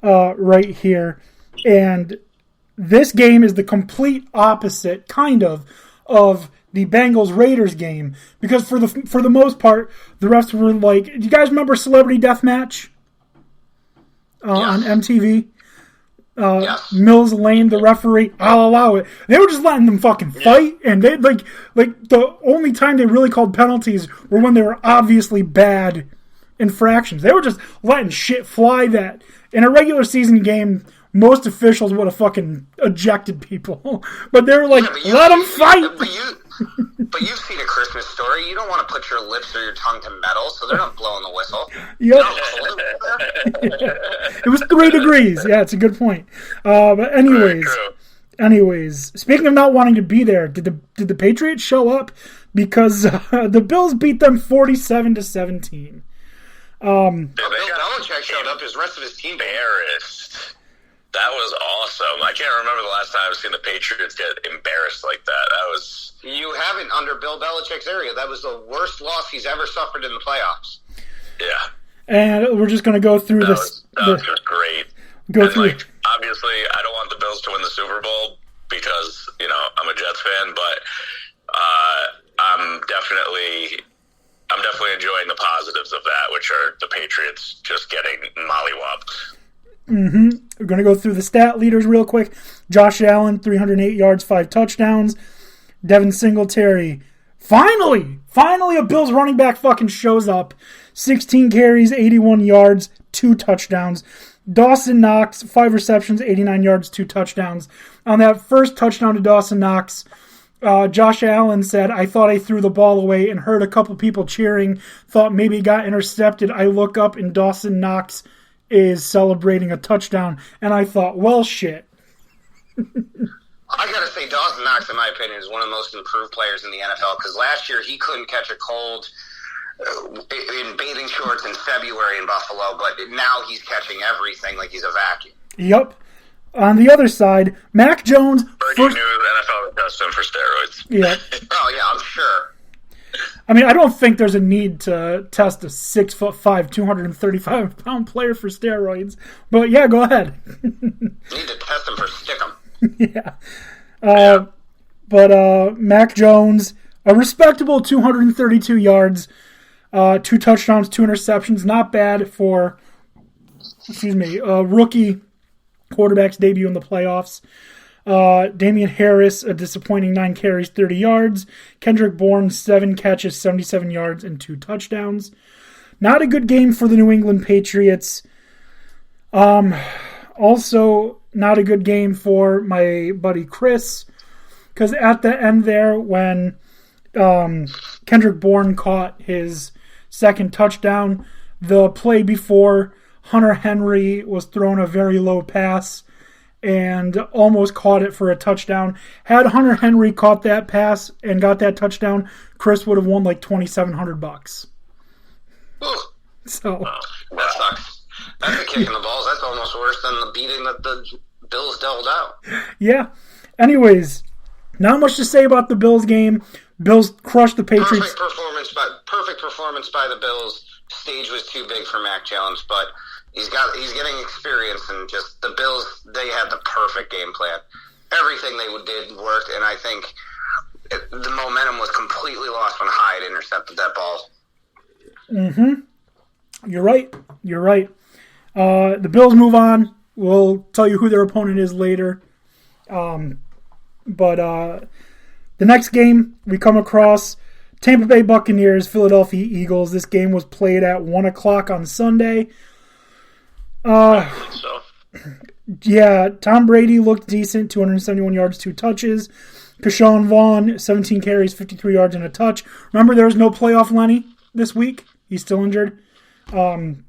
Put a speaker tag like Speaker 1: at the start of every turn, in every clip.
Speaker 1: right here. And this game is the complete opposite, kind of the Bengals-Raiders game. Because for the most part, the refs were like... Do you guys remember Celebrity Deathmatch? On MTV? Yes. Mills Lane, the referee, I'll allow it. They were just letting them fucking fight, and they like the only time they really called penalties were when they were obviously bad infractions. They were just letting shit fly. That in a regular season game, most officials would have fucking ejected people, but they were like, let them fight.
Speaker 2: But you've seen A Christmas Story. You don't want to put your lips or your tongue to metal, so they're not blowing the whistle.
Speaker 1: Yep. It was 3 degrees. Yeah, it's a good point. But anyways, speaking of not wanting to be there, did the Patriots show up? Because the Bills beat them 47-17.
Speaker 2: Bill Belichick showed up. His rest of his team embarrassed.
Speaker 3: That was awesome. I can't remember the last time I've seen the Patriots get embarrassed like that.
Speaker 2: You haven't under Bill Belichick's area. That was the worst loss he's ever suffered in the playoffs.
Speaker 3: Yeah.
Speaker 1: And we're just going to go through this.
Speaker 3: That was just great. Obviously, I don't want the Bills to win the Super Bowl because, I'm a Jets fan, but I'm definitely enjoying the positives of that, which are the Patriots just getting mollywopped.
Speaker 1: Mm-hmm. We're going to go through the stat leaders real quick. Josh Allen, 308 yards, 5 touchdowns. Devin Singletary, finally a Bills running back fucking shows up. 16 carries, 81 yards, 2 touchdowns. Dawson Knox, 5 receptions, 89 yards, 2 touchdowns. On that first touchdown to Dawson Knox, Josh Allen said, I thought I threw the ball away and heard a couple people cheering, thought maybe it got intercepted. I look up and Dawson Knox is celebrating a touchdown, and I thought, well, shit.
Speaker 2: I gotta say, Dawson Knox, in my opinion, is one of the most improved players in the NFL, because last year he couldn't catch a cold in bathing shorts in February in Buffalo, but now he's catching everything like he's a vacuum.
Speaker 1: Yep. On the other side, Mac Jones...
Speaker 3: Knew the NFL would test him for steroids.
Speaker 1: Yeah.
Speaker 2: Oh, yeah, I'm sure.
Speaker 1: I mean, I don't think there's a need to test a 6'5", 235-pound player for steroids. But yeah, go ahead.
Speaker 2: Need to test him for stickum.
Speaker 1: Yeah. But Mac Jones, a respectable 232 yards, 2 touchdowns, 2 interceptions. Not bad for, a rookie quarterback's debut in the playoffs. Damian Harris, a disappointing 9 carries, 30 yards. Kendrick Bourne, 7 catches, 77 yards, and 2 touchdowns. Not a good game for the New England Patriots. Also, not a good game for my buddy Chris, because at the end there, when Kendrick Bourne caught his second touchdown, the play before, Hunter Henry was thrown a very low pass and almost caught it for a touchdown. Had Hunter Henry caught that pass and got that touchdown, Chris would have won like $2,700. So
Speaker 2: that sucks. That's a kick in the balls. That's almost worse than the beating that the Bills dealt out.
Speaker 1: Yeah. Anyways, not much to say about the Bills game. Bills crushed the Patriots.
Speaker 2: Perfect performance by the Bills. Stage was too big for Mac Jones, but he's getting experience, and just the Bills, they had the perfect game plan. Everything they did worked, and I think the momentum was completely lost when Hyde intercepted that ball.
Speaker 1: Mm-hmm. You're right. The Bills move on. We'll tell you who their opponent is later. But the next game, we come across Tampa Bay Buccaneers, Philadelphia Eagles. This game was played at 1 o'clock on Sunday.
Speaker 3: I think so.
Speaker 1: Yeah, Tom Brady looked decent, 271 yards, 2 touches. Keshawn Vaughn, 17 carries, 53 yards, and a touch. Remember, there was no playoff Lenny this week. He's still injured. Keshawn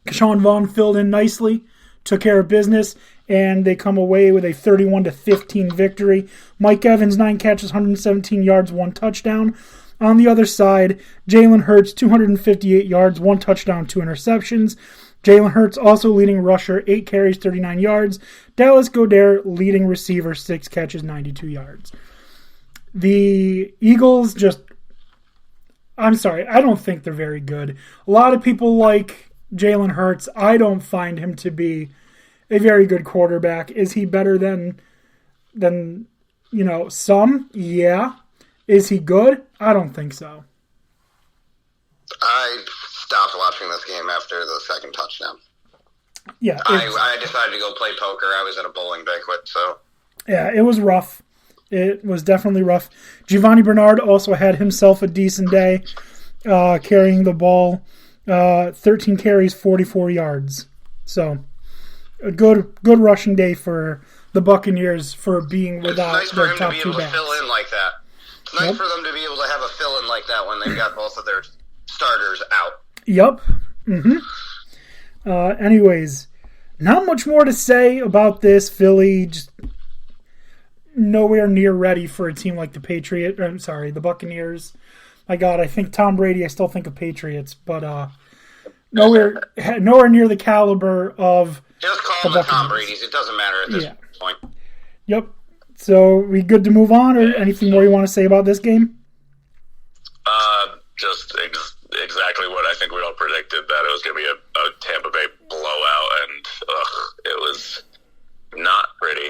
Speaker 1: Vaughn filled in nicely, took care of business, and they come away with a 31-15 victory. Mike Evans, 9 catches, 117 yards, 1 touchdown. On the other side, Jalen Hurts, 258 yards, 1 touchdown, 2 interceptions. Jalen Hurts also leading rusher, 8 carries, 39 yards. Dallas Goedert leading receiver, 6 catches, 92 yards. The Eagles I don't think they're very good. A lot of people like Jalen Hurts. I don't find him to be a very good quarterback. Is he better than some? Yeah. Is he good? I don't think so.
Speaker 2: I stopped watching this game after the second touchdown.
Speaker 1: Yeah.
Speaker 2: I decided to go play poker. I was at a bowling banquet, so.
Speaker 1: Yeah, it was rough. It was definitely rough. Giovanni Bernard also had himself a decent day, carrying the ball. 13 carries, 44 yards. So, a good rushing day for the Buccaneers for being without their top two backs. It's nice for him to be able to fill in like that. It's nice for them to be able to have a fill-in like that when they've got both of their starters out. Yep. Anyways, not much more to say about this. Philly just nowhere near ready for a team like the Buccaneers. My God, I think Tom Brady. I still think of Patriots, but nowhere near the caliber of.
Speaker 2: Just call them the Tom Brady's. It doesn't matter at this point.
Speaker 1: Yep. So, we good to move on, or anything more you want to say about this game?
Speaker 3: Just exactly what I think we all predicted, that it was going to be a Tampa Bay blowout, and it was not pretty.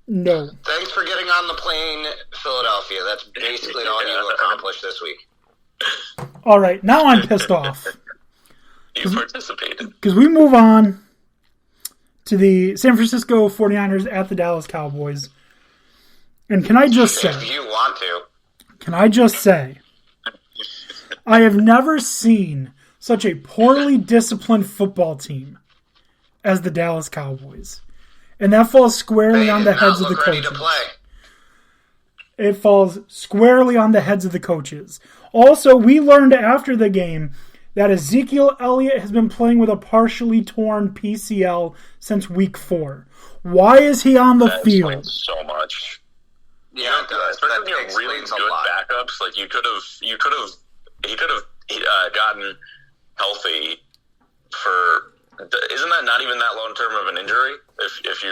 Speaker 1: No.
Speaker 2: Thanks for getting on the plane, Philadelphia. That's basically all you accomplished this week.
Speaker 1: All right, now I'm pissed off.
Speaker 3: You participated.
Speaker 1: Because we move on to the San Francisco 49ers at the Dallas Cowboys. And can I just say...
Speaker 2: If you want to.
Speaker 1: Can I just say... I have never seen such a poorly disciplined football team as the Dallas Cowboys. And that falls squarely on the heads of the coaches. It falls squarely on the heads of the coaches. Also, we learned after the game that Ezekiel Elliott has been playing with a partially torn PCL since week 4. Why is he on the field?
Speaker 3: That explains so much.
Speaker 2: Yeah,
Speaker 3: especially when you have really good backups. Like he could have gotten healthy for. Isn't that not even that long term of an injury? If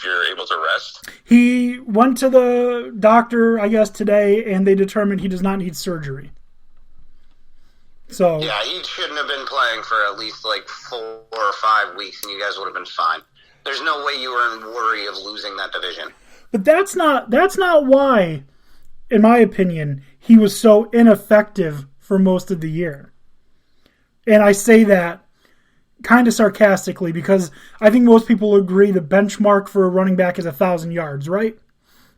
Speaker 3: you're able to rest.
Speaker 1: He went to the doctor, I guess, today, and they determined he does not need surgery. So
Speaker 2: yeah, he shouldn't have been playing for at least like 4 or 5 weeks, and you guys would have been fine. There's no way you were in worry of losing that division.
Speaker 1: But that's not why, in my opinion, he was so ineffective for most of the year. And I say that kind of sarcastically because I think most people agree the benchmark for a running back is 1,000 yards, right?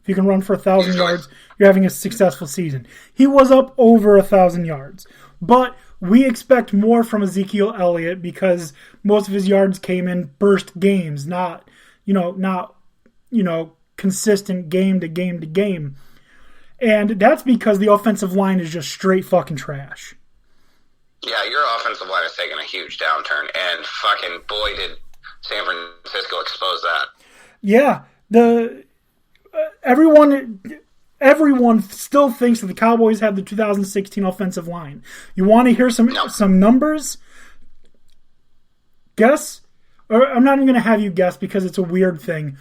Speaker 1: If you can run for 1,000 yards, you're having a successful season. He was up over 1,000 yards. But we expect more from Ezekiel Elliott because most of his yards came in burst games, not consistent game to game to game. And that's because the offensive line is just straight fucking trash.
Speaker 2: Yeah, your offensive line has taken a huge downturn, and fucking boy did San Francisco expose that.
Speaker 1: Yeah, everyone still thinks that the Cowboys have the 2016 offensive line. You want to hear some numbers? Guess? Or I'm not even going to have you guess because it's a weird thing.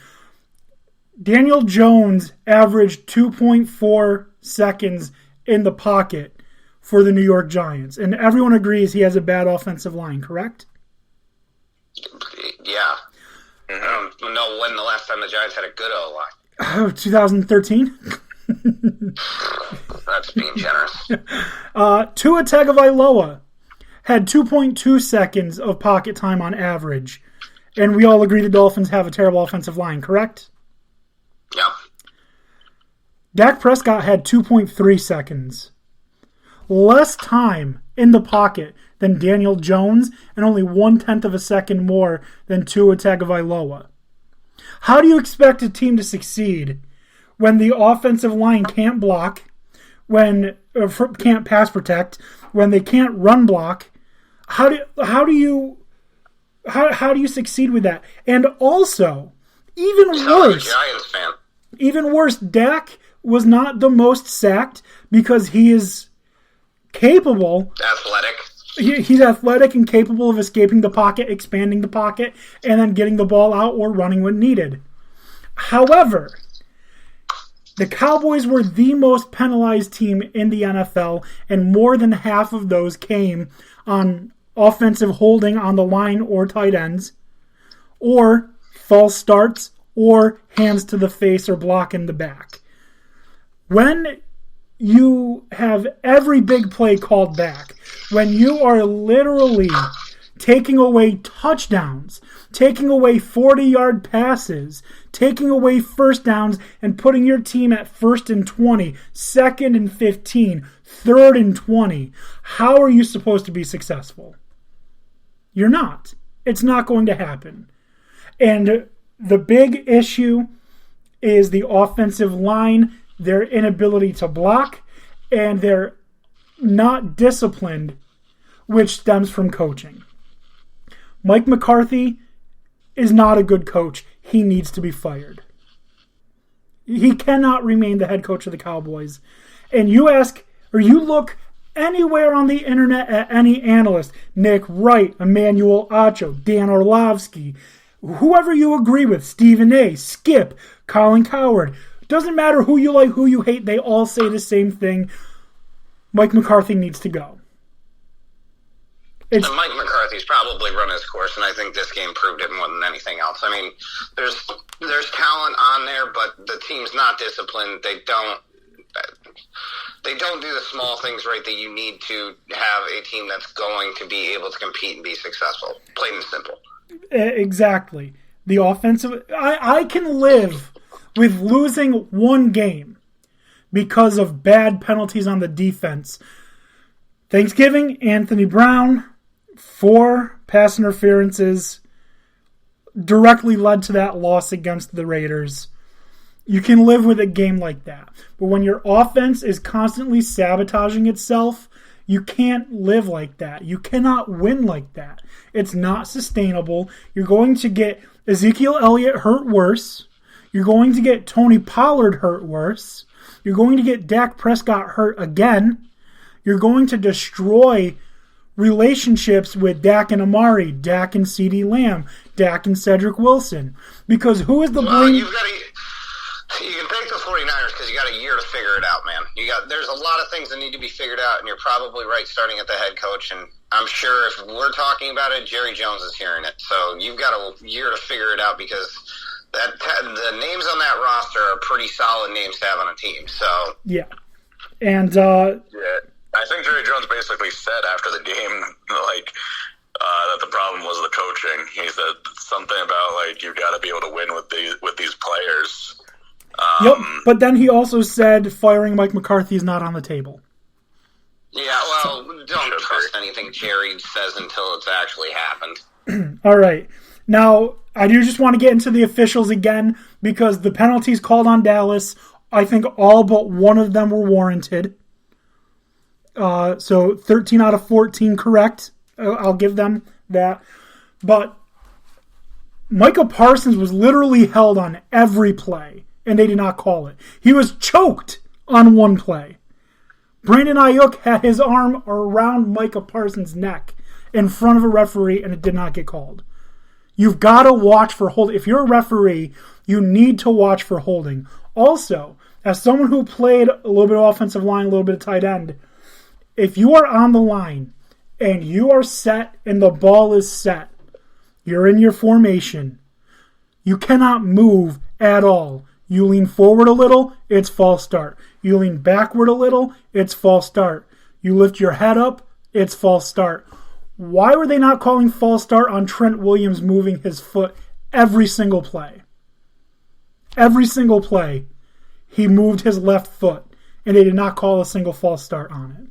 Speaker 1: Daniel Jones averaged 2.4 seconds in the pocket for the New York Giants. And everyone agrees he has a bad offensive line, correct?
Speaker 2: Yeah. I don't know when the last time the Giants had a good O-line.
Speaker 1: 2013?
Speaker 2: That's being generous.
Speaker 1: Tua Tagovailoa had 2.2 seconds of pocket time on average. And we all agree the Dolphins have a terrible offensive line, correct?
Speaker 2: Yep.
Speaker 1: Dak Prescott had 2.3 seconds. Less time in the pocket than Daniel Jones and only 1/10 of a second more than Tua Tagovailoa. How do you expect a team to succeed when the offensive line can't block, can't pass protect, when they can't run block? How do you succeed with that? And also, even worse, Dak was not the most sacked because he is capable.
Speaker 2: Athletic.
Speaker 1: He's athletic and capable of escaping the pocket, expanding the pocket, and then getting the ball out or running when needed. However, the Cowboys were the most penalized team in the NFL, and more than half of those came on offensive holding on the line or tight ends, or false starts or hands to the face or block in the back. When you have every big play called back, when you are literally taking away touchdowns, taking away 40-yard passes, taking away first downs, and putting your team at 1st and 20, 2nd and 15, 3rd and 20, how are you supposed to be successful? You're not. It's not going to happen. And the big issue is the offensive line, their inability to block, and they're not disciplined, which stems from coaching. Mike McCarthy is not a good coach. He needs to be fired. He cannot remain the head coach of the Cowboys. And you ask, or you look anywhere on the internet at any analyst, Nick Wright, Emmanuel Acho, Dan Orlovsky, whoever you agree with, Stephen A., Skip, Colin Cowherd, doesn't matter who you like, who you hate, they all say the same thing. Mike McCarthy needs to go.
Speaker 2: And Mike McCarthy's probably run his course, and I think this game proved it more than anything else. I mean, there's talent on there, but the team's not disciplined. They don't do the small things right that you need to have a team that's going to be able to compete and be successful. Plain and simple.
Speaker 1: Exactly. The offensive... I can live with losing one game because of bad penalties on the defense. Thanksgiving, Anthony Brown, 4 pass interferences directly led to that loss against the Raiders. You can live with a game like that. But when your offense is constantly sabotaging itself, you can't live like that. You cannot win like that. It's not sustainable. You're going to get Ezekiel Elliott hurt worse. You're going to get Tony Pollard hurt worse. You're going to get Dak Prescott hurt again. You're going to destroy relationships with Dak and Amari, Dak and CeeDee Lamb, Dak and Cedric Wilson. Because who is the blame?
Speaker 2: You can thank the 49ers because you got a year to figure it out, man. There's a lot of things that need to be figured out, and you're probably right starting at the head coach. And I'm sure if we're talking about it, Jerry Jones is hearing it. So you've got a year to figure it out because the names on that roster are pretty solid names to have on a team. So
Speaker 1: yeah, and
Speaker 3: I think Jerry Jones basically said after the game, that the problem was the coaching. He said something about you've got to be able to win with these players.
Speaker 1: Yep, but then he also said firing Mike McCarthy is not on the table.
Speaker 2: Yeah, well, don't trust anything Jerry says until it's actually happened.
Speaker 1: All right. Now, I do just want to get into the officials again because the penalties called on Dallas, I think all but one of them were warranted. So 13 out of 14 correct. I'll give them that. But Micah Parsons was literally held on every play, and they did not call it. He was choked on one play. Brandon Ayuk had his arm around Micah Parsons' neck in front of a referee, and it did not get called. You've got to watch for holding. If you're a referee, you need to watch for holding. Also, as someone who played a little bit of offensive line, a little bit of tight end, if you are on the line and you are set and the ball is set, you're in your formation, you cannot move at all. You lean forward a little, it's false start. You lean backward a little, it's false start. You lift your head up, it's false start. Why were they not calling false start on Trent Williams moving his foot every single play? Every single play, he moved his left foot, and they did not call a single false start on it.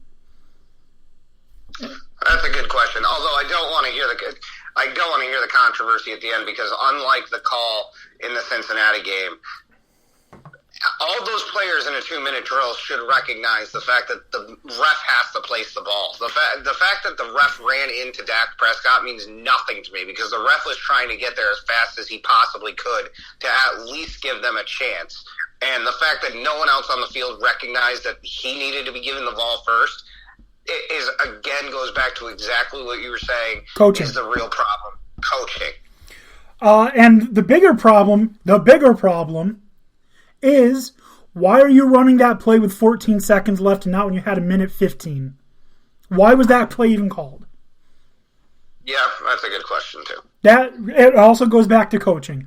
Speaker 2: That's a good question. Although I don't want to hear the controversy at the end because unlike the call in the Cincinnati game, all those players in a 2-minute drill should recognize the fact that the ref has to place the ball. The fact that the ref ran into Dak Prescott means nothing to me because the ref was trying to get there as fast as he possibly could to at least give them a chance. And the fact that no one else on the field recognized that he needed to be given the ball first goes back to exactly what you were saying.
Speaker 1: Coaching
Speaker 2: is the real problem. Coaching.
Speaker 1: And the bigger problem is why are you running that play with 14 seconds left and not when you had 1:15? Why was that play even called?
Speaker 2: Yeah, that's a good question too.
Speaker 1: It also goes back to coaching.